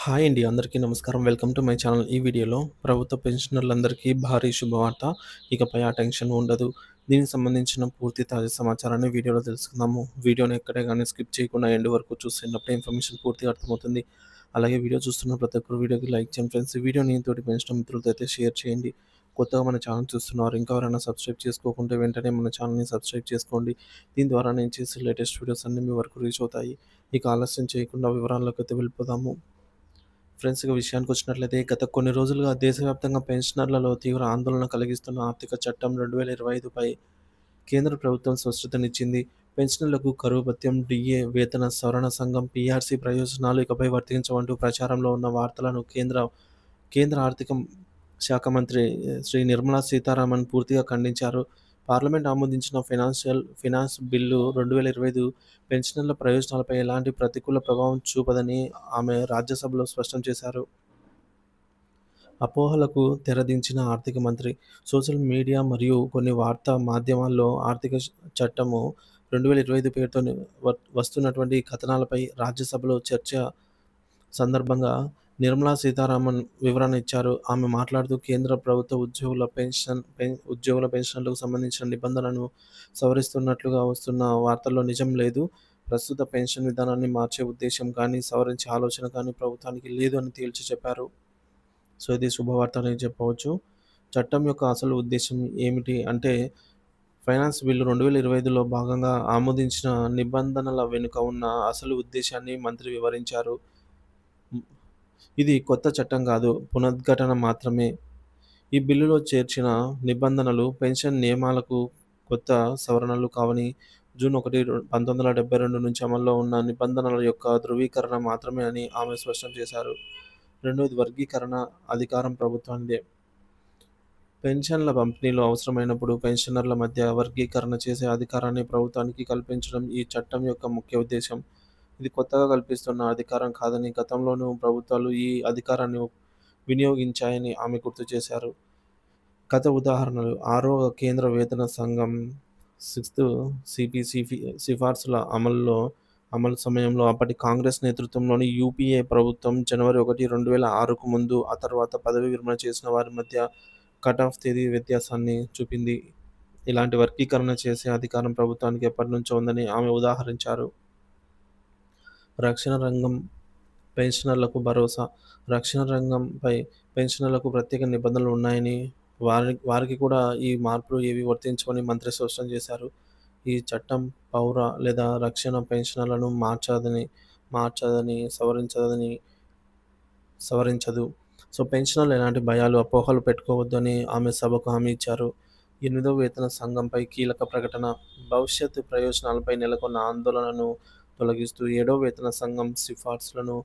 Hi అండి. అందరికీ నమస్కారం. Welcome to my channel. ఈ వీడియోలో ప్రభుత్వ పెన్షనర్లందరికీ భారీ శుభవార్త. ఇకపై ఆ టెన్షన్ ఉండదు. దీనికి సంబంధించిన పూర్తి తాజా సమాచారాన్ని వీడియోలో తెలుసుకుందాము. వీడియోని ఎక్కడే గానీ స్కిప్ చేయకుండా ఎండ్ వరకు చూస్తున్నప్పుడే ఇన్ఫర్మేషన్ పూర్తిగా అర్థమవుతుంది. అలాగే వీడియో చూస్తున్న ప్రతి ఒక్కరు వీడియోకి లైక్ చేయండి ఫ్రెండ్స్. ఈ వీడియోని తోటి పెన్షన్ మిత్రులతో అయితే షేర్ చేయండి. కొత్తగా మన ఛానల్ చూస్తున్నారు. ఇంకా ఎవరైనా సబ్స్క్రైబ్ చేసుకోకుంటే వెంటనే మన ఛానల్‌ని సబ్స్క్రైబ్ చేసుకోండి. దీని ద్వారా నేను చేసే లేటెస్ట్ వీడియోస్ అన్నీ మీ వరకు రీచ్ అవుతాయి. ఇక ఆలస్యం చేయకుండా వివరాల్లోకైతే వెళ్ళిపోదాము. ఫ్రెండ్స్, ఇక విషయానికొచ్చినట్లయితే గత కొన్ని రోజులుగా దేశవ్యాప్తంగా పెన్షనర్లలో తీవ్ర ఆందోళన కలిగిస్తున్న ఆర్థిక చట్టం 2025పై కేంద్ర ప్రభుత్వం స్పష్టతనిచ్చింది. పెన్షనర్లకు కరువు భత్యం, డీఏ, వేతన సవరణ సంఘం, పీఆర్సీ ప్రయోజనాలు ఇకపై వర్తించవంటూ ప్రచారంలో ఉన్న వార్తలను కేంద్ర ఆర్థిక శాఖ మంత్రి శ్రీ నిర్మలా సీతారామన్ పూర్తిగా ఖండించారు. పార్లమెంట్ ఆమోదించిన ఫైనాన్స్ బిల్లు 2025 పెన్షనర్ల ప్రయోజనాలపై ఎలాంటి ప్రతికూల ప్రభావం చూపదని ఆమె రాజ్యసభలో స్పష్టం చేశారు. అపోహలకు తెరదించిన ఆర్థిక మంత్రి సోషల్ మీడియా మరియు కొన్ని వార్తా మాధ్యమాల్లో ఆర్థిక చట్టము 2025 పేరుతో వస్తున్నటువంటి కథనాలపై రాజ్యసభలో చర్చ సందర్భంగా నిర్మలా సీతారామన్ వివరణ ఇచ్చారు. ఆమె మాట్లాడుతూ కేంద్ర ప్రభుత్వ ఉద్యోగుల పెన్షన్లకు సంబంధించిన నిబంధనలను సవరిస్తున్నట్లుగా వస్తున్న వార్తల్లో నిజం లేదు. ప్రస్తుత పెన్షన్ విధానాన్ని మార్చే ఉద్దేశ్యం కానీ, సవరించే ఆలోచన కానీ ప్రభుత్వానికి లేదు అని తేల్చి చెప్పారు. సో, ఇది శుభవార్త అని చెప్పవచ్చు. చట్టం యొక్క అసలు ఉద్దేశ్యం ఏమిటి అంటే, ఫైనాన్స్ బిల్లు 2025లో భాగంగా ఆమోదించిన నిబంధనల వెనుక ఉన్న అసలు ఉద్దేశాన్ని మంత్రి వివరించారు. ఇది కొత్త చట్టం కాదు, పునరుద్ఘాటన మాత్రమే. ఈ బిల్లులో చేర్చిన నిబంధనలు పెన్షన్ నియమాలకు కొత్త సవరణలు కావని, జూన్ 1, 1972 నుంచి అమల్లో ఉన్న నిబంధనల యొక్క ధృవీకరణ మాత్రమే అని ఆమె స్పష్టం చేశారు. రెండోది, వర్గీకరణ అధికారం ప్రభుత్వానిదే. పెన్షన్ల పంపిణీలో అవసరమైనప్పుడు పెన్షనర్ల మధ్య వర్గీకరణ చేసే అధికారాన్ని ప్రభుత్వానికి కల్పించడం ఈ చట్టం యొక్క ముఖ్య ఉద్దేశం. ఇది కొత్తగా కల్పిస్తున్న అధికారం కాదని, గతంలోనూ ప్రభుత్వాలు ఈ అధికారాన్ని వినియోగించాయని ఆమె గుర్తు చేశారు. గత ఉదాహరణలు: ఆరవ కేంద్ర వేతన సంఘం 6th సిపిసి సిఫార్సుల అమలు సమయంలో అప్పటి కాంగ్రెస్ నేతృత్వంలోని యూపీఏ ప్రభుత్వం జనవరి 1, 2006కు ముందు, ఆ తర్వాత పదవీ విరమణ చేసిన వారి మధ్య కటాఫ్ తేదీ వ్యత్యాసాన్ని చూపింది. ఇలాంటి వర్గీకరణ చేసే అధికారం ప్రభుత్వానికి ఎప్పటినుంచో ఉందని ఆమె ఉదాహరించారు. రక్షణ రంగం పెన్షనర్లకు భరోసా. రక్షణ రంగంపై పెన్షనర్లకు ప్రత్యేక నిబంధనలు ఉన్నాయని, వారికి కూడా ఈ మార్పులు ఏవీ వర్తించవని మంత్రి స్పష్టం చేశారు. ఈ చట్టం పౌర లేదా రక్షణ పెన్షనర్లను మార్చదని, సవరించదు. సో, పెన్షనర్లు ఎలాంటి భయాలు, అపోహలు పెట్టుకోవద్దని ఆమె సభకు హామీ ఇచ్చారు. 8వ వేతన సంఘంపై కీలక ప్రకటన. భవిష్యత్ ప్రయోజనాలపై నెలకొన్న ఆందోళనను తొలగిస్తూ 7వ వేతన సంఘం సిఫార్సులను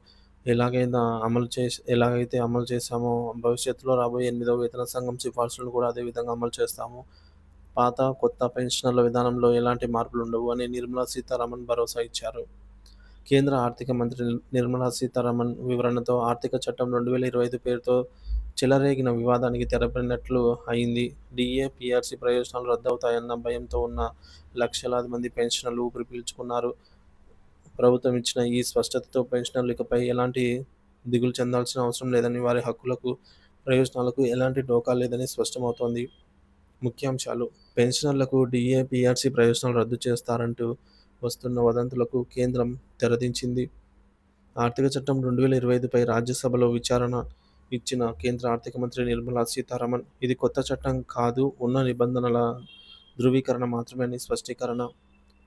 ఎలాగైతే అమలు చేశామో, భవిష్యత్తులో రాబోయే 8వ వేతన సంఘం సిఫార్సులను కూడా అదే విధంగా అమలు చేస్తాము. పాత, కొత్త పెన్షనర్ల విధానంలో ఎలాంటి మార్పులుండవు అని నిర్మలా సీతారామన్ భరోసా ఇచ్చారు. కేంద్ర ఆర్థిక మంత్రి నిర్మలా సీతారామన్ వివరణతో ఆర్థిక చట్టం 2025 పేరుతో చెలరేగిన వివాదానికి తెరపడినట్లు అయింది. డీఏ, పీఆర్సీ ప్రయోజనాలు రద్దవుతాయన్న భయంతో ఉన్న లక్షలాది మంది పెన్షనర్లు ఊపిరి పీల్చుకున్నారు. ప్రభుత్వం ఇచ్చిన ఈ స్పష్టతతో పెన్షనర్లు ఇకపై ఎలాంటి దిగులు చెందాల్సిన అవసరం లేదని, వారి హక్కులకు, ప్రయోజనాలకు ఎలాంటి ఢోకా లేదని స్పష్టమవుతోంది. ముఖ్యాంశాలు: పెన్షనర్లకు డీఏ, పీఆర్సీ ప్రయోజనాలు రద్దు చేస్తారంటూ వస్తున్న వదంతులకు కేంద్రం తెరదించింది. ఆర్థిక చట్టం 2025పై రాజ్యసభలో విచారణ ఇచ్చిన కేంద్ర ఆర్థిక మంత్రి నిర్మలా సీతారామన్, ఇది కొత్త చట్టం కాదు, ఉన్న నిబంధనల ధృవీకరణ మాత్రమే అని స్పష్టీకరణ.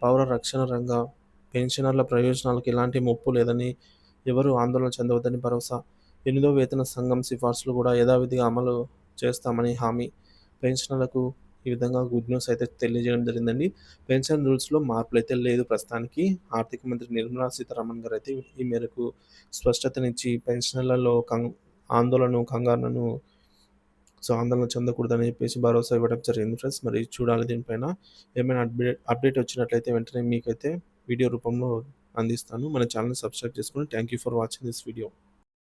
పౌర రక్షణ రంగ పెన్షనర్ల ప్రయోజనాలకు ఎలాంటి ముప్పు లేదని, ఎవరూ ఆందోళన చెందవద్దని భరోసా. 8వ వేతన సంఘం సిఫార్సులు కూడా యథావిధిగా అమలు చేస్తామని హామీ. పెన్షనర్లకు ఈ విధంగా గుడ్ న్యూస్ అయితే తెలియజేయడం జరిగిందండి. పెన్షన్ రూల్స్‌లో మార్పులైతే లేదు ప్రస్తుతానికి. ఆర్థిక మంత్రి నిర్మలా సీతారామన్ గారైతే ఈ మేరకు స్పష్టతనిచ్చి పెన్షనర్లలో కంగారును ఆందోళన చెందకూడదని చెప్పేసి భరోసా ఇవ్వడం జరిగింది ఫ్రెండ్స్. మరి చూడాలి దీనిపైన. ఏమైనా అప్డేట్ వచ్చినట్లయితే వెంటనే మీకైతే వీడియో రూపంలో అందిస్తాను. మన ఛానల్‌ని సబ్స్క్రైబ్ చేసుకోండి. Thank you for watching this video.